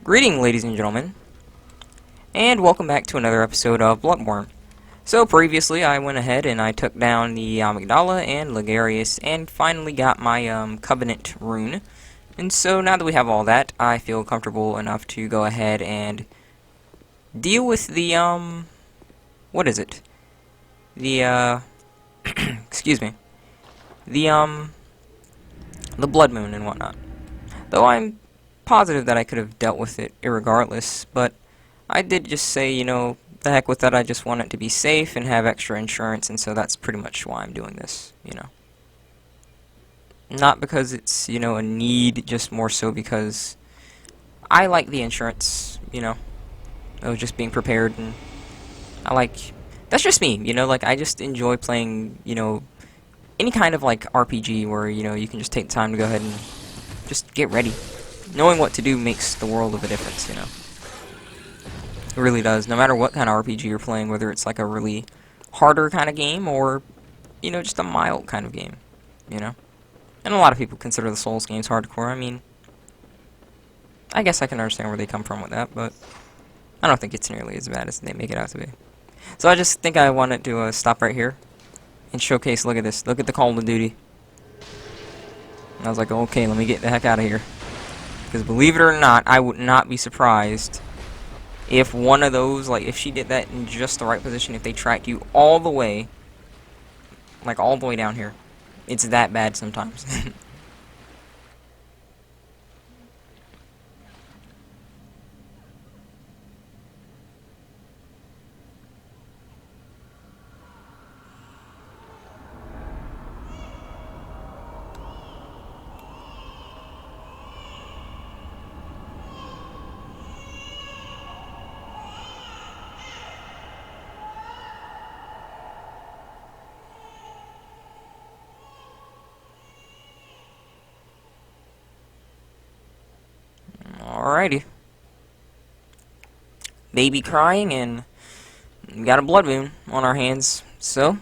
Greeting, ladies and gentlemen, and welcome back to another episode of Bloodborne. So previously, I went ahead and I took down the Amygdala and Ligarius, and finally got my Covenant rune. And so now that we have all that, I feel comfortable enough to go ahead and deal with the what is it? The excuse me. The blood moon and whatnot. Though I'm positive that I could have dealt with it irregardless, but I did just say, you know, the heck with that, I just want it to be safe and have extra insurance, and so that's pretty much why I'm doing this, you know. Not because it's, you know, a need, just more so because I like the insurance, you know. I was just being prepared, and I like... That's just me, you know, like, I just enjoy playing, you know, any kind of, like, RPG where, you know, you can just take the time to go ahead and just get ready. Knowing what to do makes the world of a difference, you know. It really does. No matter what kind of RPG you're playing, whether it's like a really harder kind of game or, you know, just a mild kind of game, you know. And a lot of people consider the Souls games hardcore. I mean, I guess I can understand where they come from with that, but I don't think it's nearly as bad as they make it out to be. So I just think I wanted to stop right here and showcase, look at this, look at the Call of Duty. And I was like, okay, let me get the heck out of here. Because believe it or not, I would not be surprised if one of those, like, if she did that in just the right position, if they tracked you all the way, like, all the way down here. It's that bad sometimes. Alrighty. Baby crying, and we got a blood moon on our hands, so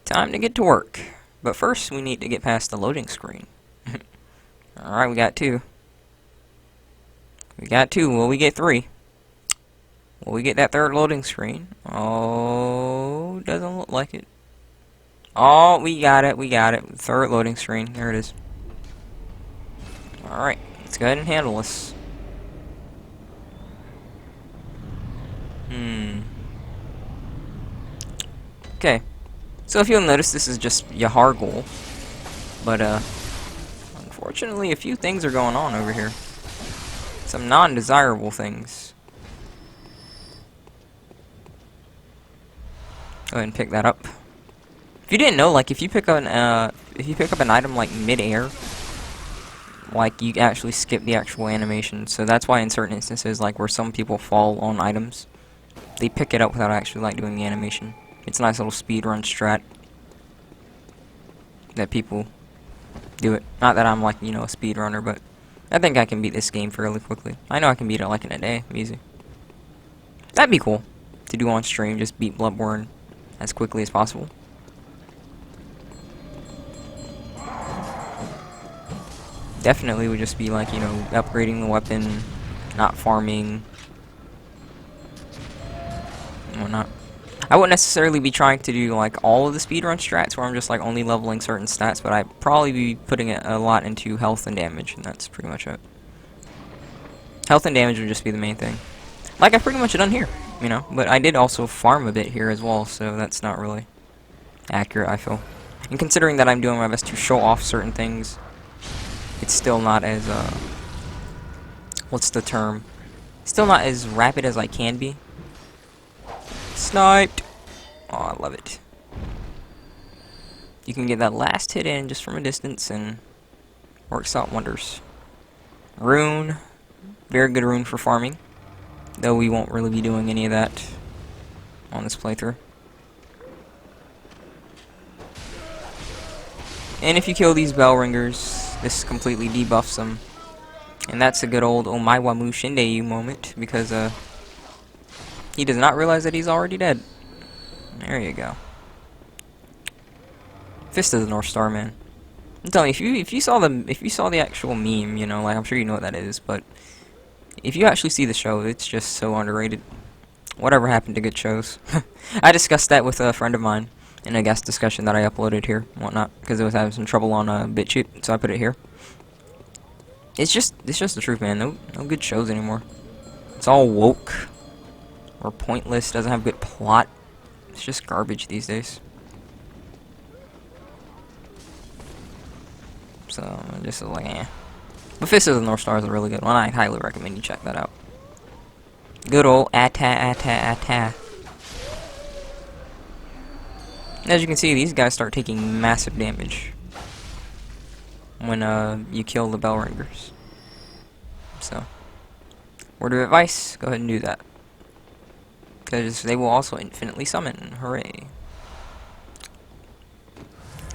time to get to work. But first, we need to get past the loading screen. Alright, we got two. We got two. Will we get three? Will we get that third loading screen? Oh, doesn't look like it. Oh, we got it. We got it. Third loading screen. There it is. Alright, let's go ahead and handle this. Okay. So if you'll notice, this is just Yahargul. But, unfortunately, a few things are going on over here. Some non-desirable things. Go ahead and pick that up. If you didn't know, like, if you pick up an item, like, mid-air, like, you actually skip the actual animation. So that's why in certain instances, like, where some people fall on items, they pick it up without actually, like, doing the animation. It's a nice little speedrun strat that people do it. Not that I'm, like, you know, a speedrunner, but I think I can beat this game fairly quickly. I know I can beat it, like, in a day. Easy. That'd be cool to do on stream, just beat Bloodborne as quickly as possible. Definitely would just be, like, you know, upgrading the weapon, not farming, and whatnot. I wouldn't necessarily be trying to do, like, all of the speedrun strats where I'm just, like, only leveling certain stats, but I'd probably be putting a lot into health and damage, and that's pretty much it. Health and damage would just be the main thing. Like I've pretty much done here, you know, but I did also farm a bit here as well, so that's not really accurate, I feel. And considering that I'm doing my best to show off certain things, it's still not as, what's the term? Still not as rapid as I can be. Sniped! Oh, I love it. You can get that last hit in just from a distance, and works out wonders. Rune. Very good rune for farming. Though we won't really be doing any of that on this playthrough. And if you kill these bell ringers, this completely debuffs them. And that's a good old Omaiwamu Shindeyu moment, because he does not realize that he's already dead. There you go. Fist of the North Star, man. I'm telling you, if you saw the actual meme, you know, like I'm sure you know what that is, but If you actually see the show, it's just so underrated. Whatever happened to good shows? I discussed that with a friend of mine in a guest discussion that I uploaded here and whatnot, because it was having some trouble on BitChute, so I put it here. It's just the truth, man. No good shows anymore. It's all woke or pointless. Doesn't have good plot. It's just garbage these days. So just like, eh. But Fist of the North Star is a really good one. I highly recommend you check that out. Good old Atta. As you can see, these guys start taking massive damage when you kill the bell ringers. So, word of advice: go ahead and do that, because they will also infinitely summon. Hooray!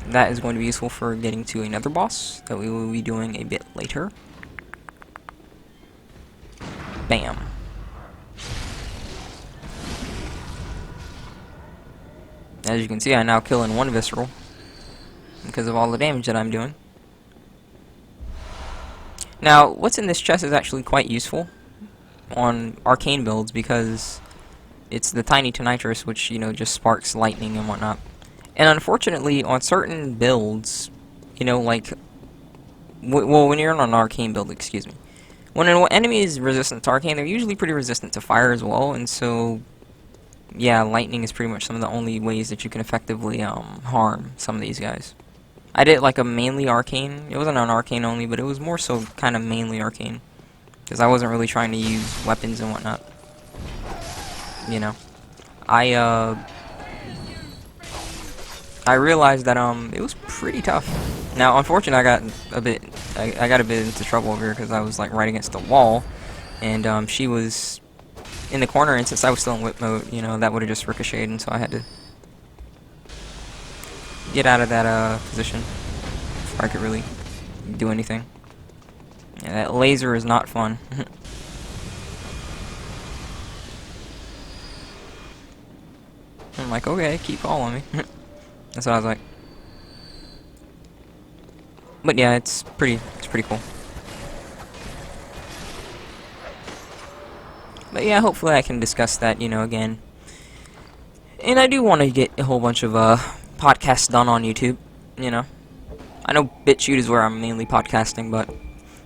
That is going to be useful for getting to another boss that we will be doing a bit later. Bam. As you can see, I now kill in one visceral because of all the damage that I'm doing. Now, what's in this chest is actually quite useful on arcane builds because it's the tiny tonitrus, which, you know, just sparks lightning and whatnot. And unfortunately, on certain builds, you know, like, well, when you're on an arcane build, excuse me, when an enemy is resistant to arcane, they're usually pretty resistant to fire as well, and so, yeah, lightning is pretty much some of the only ways that you can effectively harm some of these guys. I did like a mainly arcane. It wasn't an arcane only, but it was more so kind of mainly arcane, because I wasn't really trying to use weapons and whatnot. You know, I realized that it was pretty tough. Now, unfortunately, I got a bit into trouble over here because I was like right against the wall, and she was in the corner, and since I was still in whip mode, you know, that would have just ricocheted, and so I had to get out of that position before I could really do anything. Yeah, that laser is not fun. I'm like, okay, keep following me. That's what I was like. But yeah, it's pretty cool. But yeah, hopefully I can discuss that, you know, again. And I do want to get a whole bunch of podcasts done on YouTube, you know. I know BitChute is where I'm mainly podcasting, but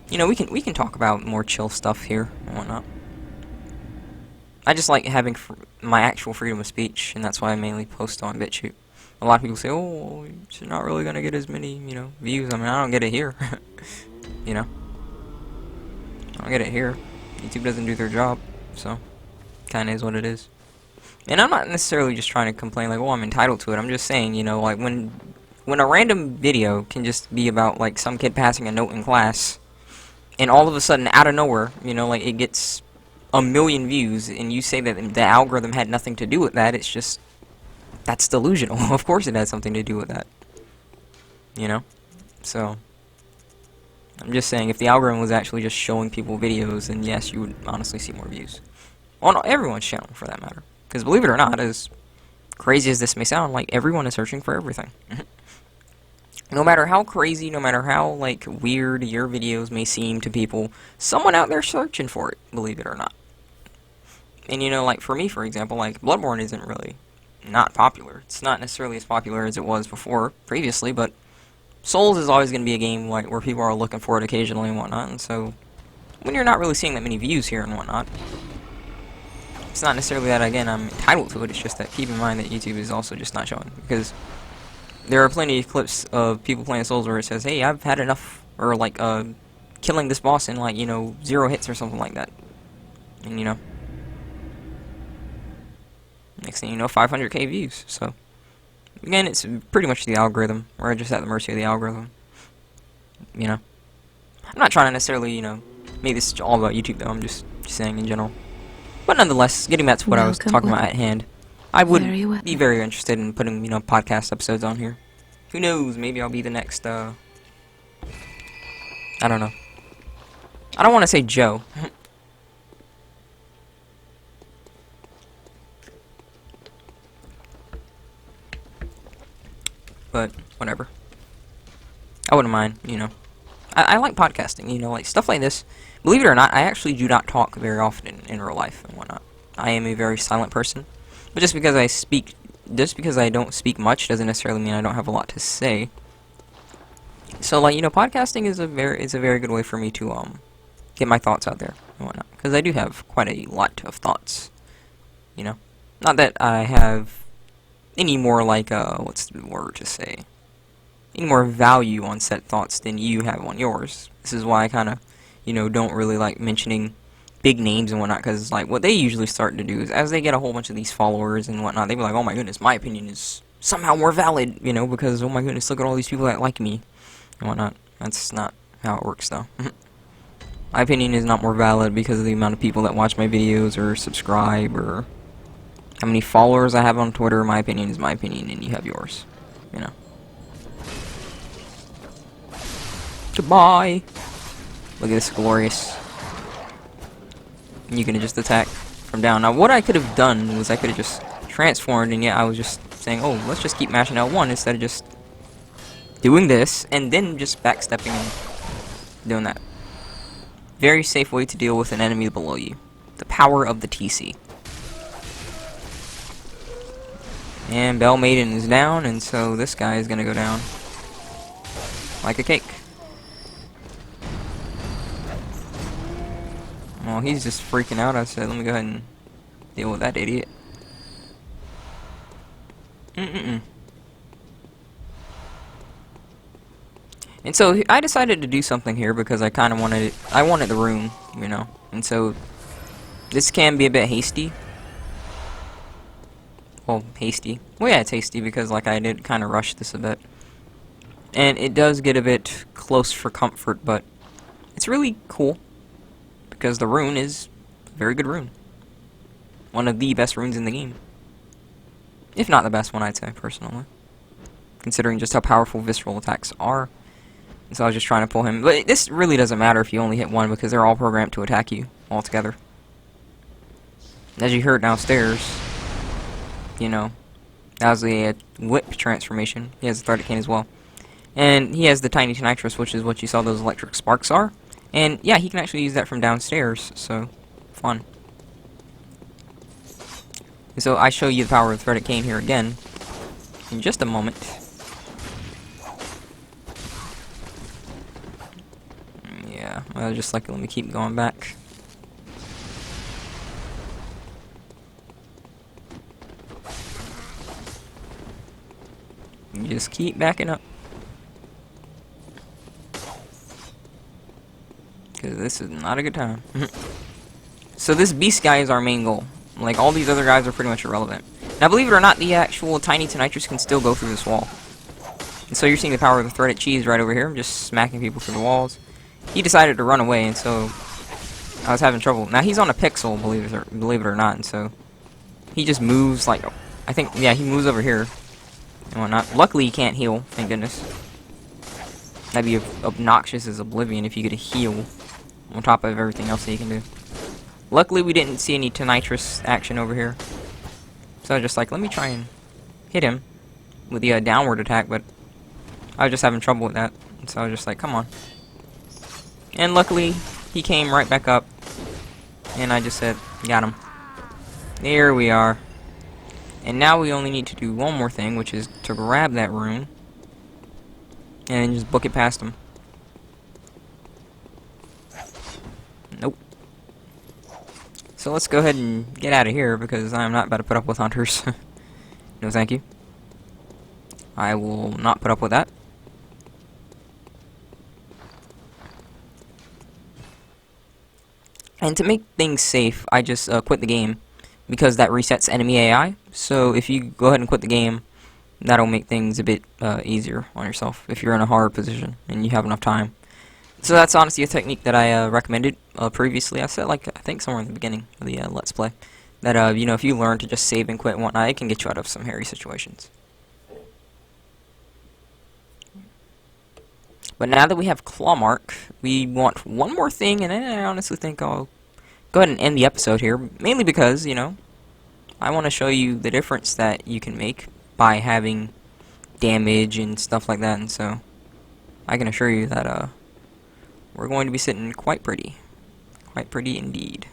you know, we can talk about more chill stuff here and whatnot. I just like having my actual freedom of speech, and that's why I mainly post on BitChute. A lot of people say, "Oh, you're not really gonna get as many, you know, views." I mean, I don't get it here. You know, I don't get it here. YouTube doesn't do their job, so kind of is what it is. And I'm not necessarily just trying to complain like, "Oh, I'm entitled to it." I'm just saying, you know, like when a random video can just be about like some kid passing a note in class, and all of a sudden, out of nowhere, you know, like it gets 1,000,000 views, and you say that the algorithm had nothing to do with that, it's just, that's delusional. Of course it has something to do with that. You know? So, I'm just saying, if the algorithm was actually just showing people videos, then yes, you would honestly see more views. On everyone's channel, for that matter. Because believe it or not, as crazy as this may sound, like, everyone is searching for everything. No matter how crazy, no matter how, like, weird your videos may seem to people, someone out there searching for it, believe it or not. And, you know, like, for me, for example, like, Bloodborne isn't really not popular. It's not necessarily as popular as it was before, previously, but Souls is always going to be a game, like, where people are looking for it occasionally and whatnot, and so, when you're not really seeing that many views here and whatnot, it's not necessarily that, again, I'm entitled to it, it's just that keep in mind that YouTube is also just not showing, because there are plenty of clips of people playing Souls where it says, hey, I've had enough, or like, killing this boss in, like, you know, 0 hits or something like that. And, you know, next thing you know, 500k views. So, again, it's pretty much the algorithm. We're just at the mercy of the algorithm. You know, I'm not trying to necessarily, you know, make this all about YouTube, though. I'm just saying in general. But nonetheless, getting back to what I was talking about at hand, I would be very interested in putting, you know, podcast episodes on here. Who knows? Maybe I'll be the next, I don't know. I don't want to say Joe. But, whatever. I wouldn't mind, you know. I like podcasting, you know, like stuff like this. Believe it or not, I actually do not talk very often in real life and whatnot. I am a very silent person. But just because I don't speak much doesn't necessarily mean I don't have a lot to say. So, like, you know, podcasting is a very good way for me to get my thoughts out there and whatnot, because I do have quite a lot of thoughts, you know. Not that I have any more, like, what's the word to say? Any more value on said thoughts than you have on yours. This is why I kind of, you know, don't really like mentioning big names and whatnot, because, like, what they usually start to do is, as they get a whole bunch of these followers and whatnot, they be like, oh my goodness, my opinion is somehow more valid, you know, because, oh my goodness, look at all these people that like me and whatnot. That's not how it works, though. My opinion is not more valid because of the amount of people that watch my videos or subscribe or how many followers I have on Twitter. My opinion is my opinion, and you have yours, you know. Goodbye! Look at this glorious. You can just attack from down. Now, what I could have done was I could have just transformed, and yet I was just saying, oh, let's just keep mashing L1 instead of just doing this, and then just backstepping and doing that. Very safe way to deal with an enemy below you. The power of the TC. And Bell Maiden is down, and so this guy is gonna go down like a cake. Well, he's just freaking out. I said, let me go ahead and deal with that idiot. And so I decided to do something here because I kind of wanted it. I wanted the rune, you know. And so this can be a bit hasty. Well, hasty. Well, yeah, it's hasty because, like, I did kind of rush this a bit. And it does get a bit close for comfort, but it's really cool because the rune is a very good rune. One of the best runes in the game. If not the best one, I'd say, personally. Considering just how powerful visceral attacks are. So I was just trying to pull him. But this really doesn't matter if you only hit one because they're all programmed to attack you all together. As you heard downstairs, you know, that was a whip transformation. He has the Threaded Cane as well. And he has the Tiny Nitrous, which is what you saw those electric sparks are. And yeah, he can actually use that from downstairs, so fun. And so I show you the power of the Threaded Cane here again in just a moment. Yeah, well, just like, let me keep going back. You just keep backing up. Because this is not a good time. So this beast guy is our main goal. Like, all these other guys are pretty much irrelevant. Now, believe it or not, the actual Tiny Nitrous can still go through this wall. And so you're seeing the power of the Threaded Cheese right over here. I'm just smacking people through the walls. He decided to run away, and so I was having trouble. Now, he's on a pixel, believe it or not, and so he just moves, like, I think, yeah, he moves over here and whatnot. Luckily, he can't heal, thank goodness. That'd be obnoxious as oblivion if you could heal on top of everything else that you can do. Luckily, we didn't see any Nitrous action over here. So I was just like, let me try and hit him with the downward attack, but I was just having trouble with that. And so I was just like, come on. And luckily, he came right back up. And I just said, got him. There we are. And now we only need to do one more thing, which is to grab that rune. And just book it past him. Nope. So let's go ahead and get out of here, because I'm not about to put up with hunters. No thank you. I will not put up with that. And to make things safe, I just quit the game, because that resets enemy AI. So if you go ahead and quit the game, that'll make things a bit easier on yourself if you're in a hard position and you have enough time. So that's honestly a technique that I recommended previously. I said, like, I think somewhere in the beginning of the Let's Play, that, you know, if you learn to just save and quit and whatnot, it can get you out of some hairy situations. But now that we have Claw Mark, we want one more thing, and I honestly think I'll go ahead and end the episode here, mainly because, you know, I want to show you the difference that you can make by having damage and stuff like that, and so I can assure you that, we're going to be sitting quite pretty. Quite pretty indeed.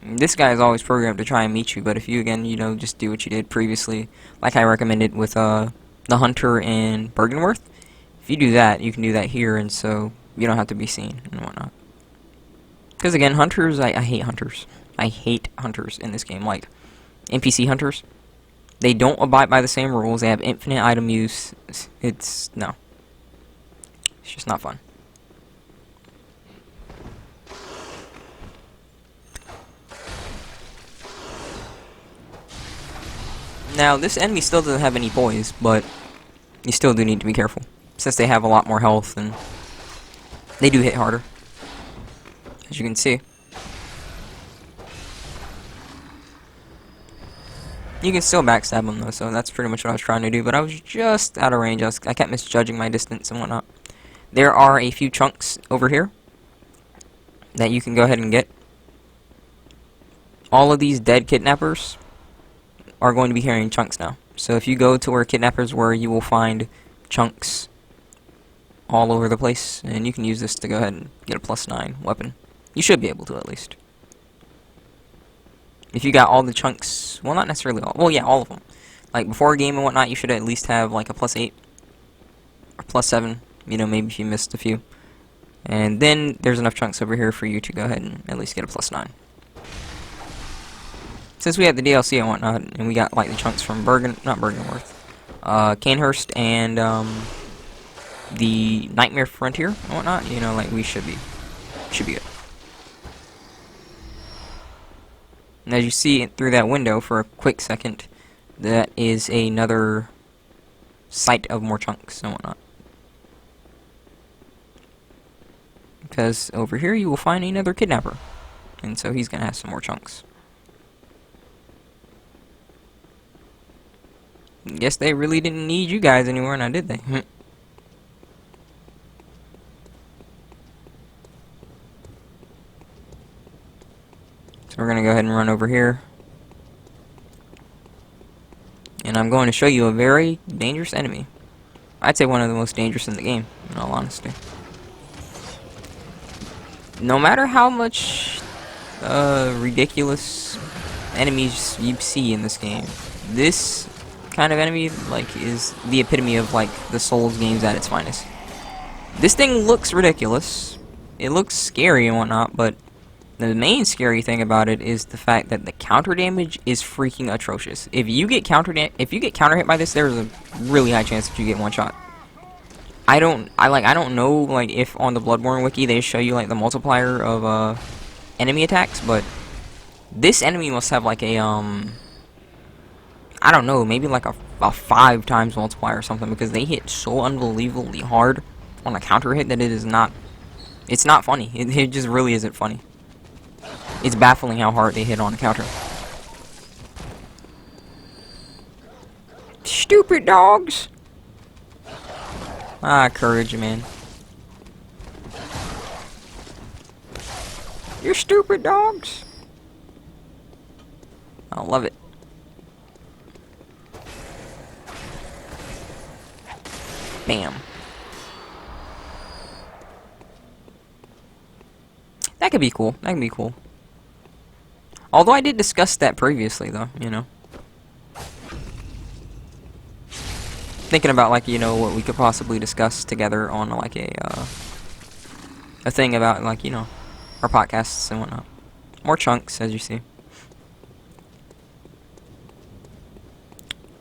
This guy is always programmed to try and meet you, but if you, again, you know, just do what you did previously, like I recommended with the Hunter and Bergenworth, if you do that, you can do that here, and so you don't have to be seen and whatnot. Because, again, Hunters, I hate Hunters. I hate Hunters in this game, like NPC Hunters. They don't abide by the same rules, they have infinite item use, no. It's just not fun. Now, this enemy still doesn't have any poise, but you still do need to be careful. Since they have a lot more health, and they do hit harder. As you can see. You can still backstab them, though, so that's pretty much what I was trying to do. But I was just out of range. I kept misjudging my distance and whatnot. There are a few chunks over here that you can go ahead and get. All of these dead kidnappers are going to be carrying chunks now. So if you go to where kidnappers were, you will find chunks all over the place, and you can use this to go ahead and get a +9 weapon. You should be able to, at least. If you got all the chunks, well, not necessarily all, well, yeah, all of them. Like, before a game and whatnot, you should at least have, like, a +8 or +7, you know, maybe if you missed a few. And then there's enough chunks over here for you to go ahead and at least get a +9. Since we had the DLC and whatnot, and we got, like, the chunks from not Bergenworth, Canehurst and, the Nightmare Frontier and whatnot, you know, like, we should be good. And as you see through that window for a quick second, that is another site of more chunks and whatnot. Because over here you will find another kidnapper, and so he's gonna have some more chunks. Guess they really didn't need you guys anymore, now did they? So we're gonna go ahead and run over here. And I'm going to show you a very dangerous enemy. I'd say one of the most dangerous in the game, in all honesty. No matter how much ridiculous enemies you see in this game, this kind of enemy, like, is the epitome of, like, the Souls games at its finest. This thing looks ridiculous. It looks scary and whatnot, but the main scary thing about it is the fact that the counter damage is freaking atrocious. If you get counter hit by this, there's a really high chance that you get one shot. I don't know, like, if on the Bloodborne wiki they show you, like, the multiplier of enemy attacks, but this enemy must have, like, a I don't know, maybe like a 5 times multiplier or something, because they hit so unbelievably hard on a counter hit that it's not funny. It just really isn't funny. It's baffling how hard they hit on a counter. Stupid dogs! Ah, courage, man. You're stupid dogs! I love it. Bam. That could be cool. That could be cool. Although I did discuss that previously, though, you know. Thinking about, like, you know, what we could possibly discuss together on, like, a thing about, like, you know, our podcasts and whatnot. More chunks, as you see.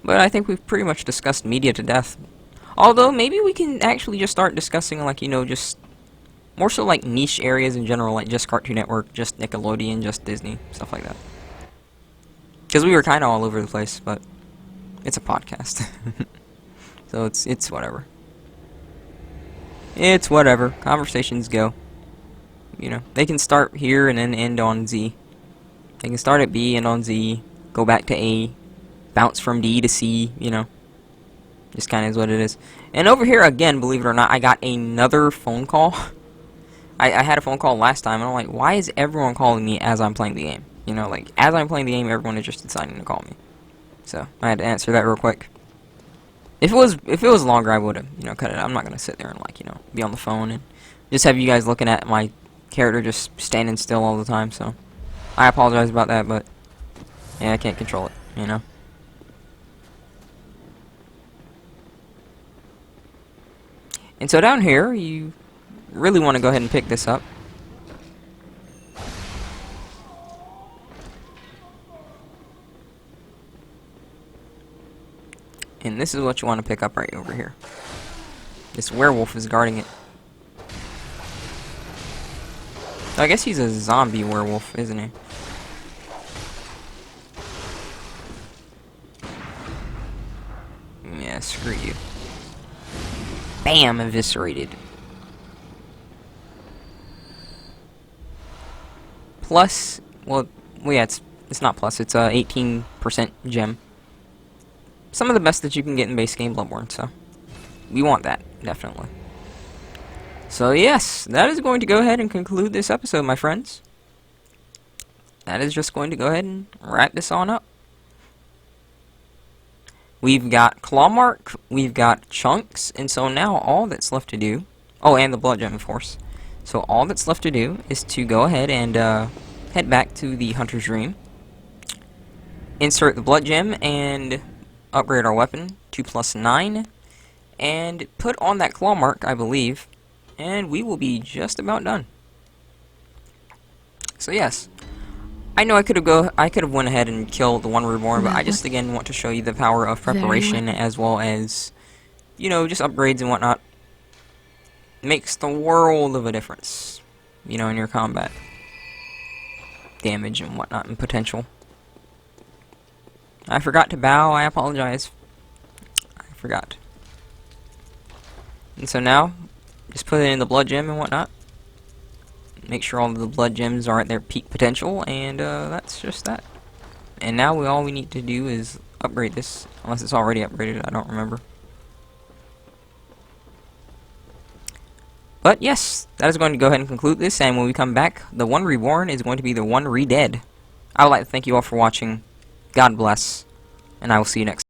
But I think we've pretty much discussed media to death. Although, maybe we can actually just start discussing, like, you know, just more so, like, niche areas in general, like just Cartoon Network, just Nickelodeon, just Disney, stuff like that. Because we were kind of all over the place, but it's a podcast. So it's whatever. It's whatever. Conversations go. You know, they can start here and then end on Z. They can start at B, end on Z, go back to A, bounce from D to C, you know. Just kind of is what it is. And over here, again, believe it or not, I got another phone call. I had a phone call last time, and I'm like, why is everyone calling me as I'm playing the game? You know, like, as I'm playing the game, everyone is just deciding to call me. So, I had to answer that real quick. if it was longer, I would have, you know, cut it out. I'm not gonna sit there and, like, you know, be on the phone and just have you guys looking at my character just standing still all the time. So I apologize about that, but yeah, I can't control it, you know. And so down here, you really want to go ahead and pick this up. And this is what you want to pick up right over here. This werewolf is guarding it. I guess he's a zombie werewolf, isn't he? Yeah, screw you. Bam! Eviscerated. Plus, well yeah, it's not plus, it's 18% gem. Some of the best that you can get in base game Bloodborne, so we want that, definitely. So yes, that is going to go ahead and conclude this episode, my friends. That is just going to go ahead and wrap this on up. We've got Clawmark, we've got Chunks, and so now all that's left to do... Oh, and the Blood Gem, of course. So all that's left to do is to go ahead and head back to the Hunter's Dream. Insert the Blood Gem and upgrade our weapon to +9. And put on that Clawmark, I believe. And we will be just about done. So yes. I know I could have went ahead and killed the one reborn, but I just again want to show you the power of preparation as well as, you know, just upgrades and whatnot. Makes the world of a difference, you know, in your combat damage and whatnot and potential. I forgot to bow. I apologize. I forgot. And so now, just put it in the blood gem and whatnot. Make sure all of the blood gems are at their peak potential, and that's just that. And now all we need to do is upgrade this, unless it's already upgraded, I don't remember. But yes, that is going to go ahead and conclude this, and when we come back, the one reborn is going to be the one re-dead. I would like to thank you all for watching. God bless, and I will see you next time.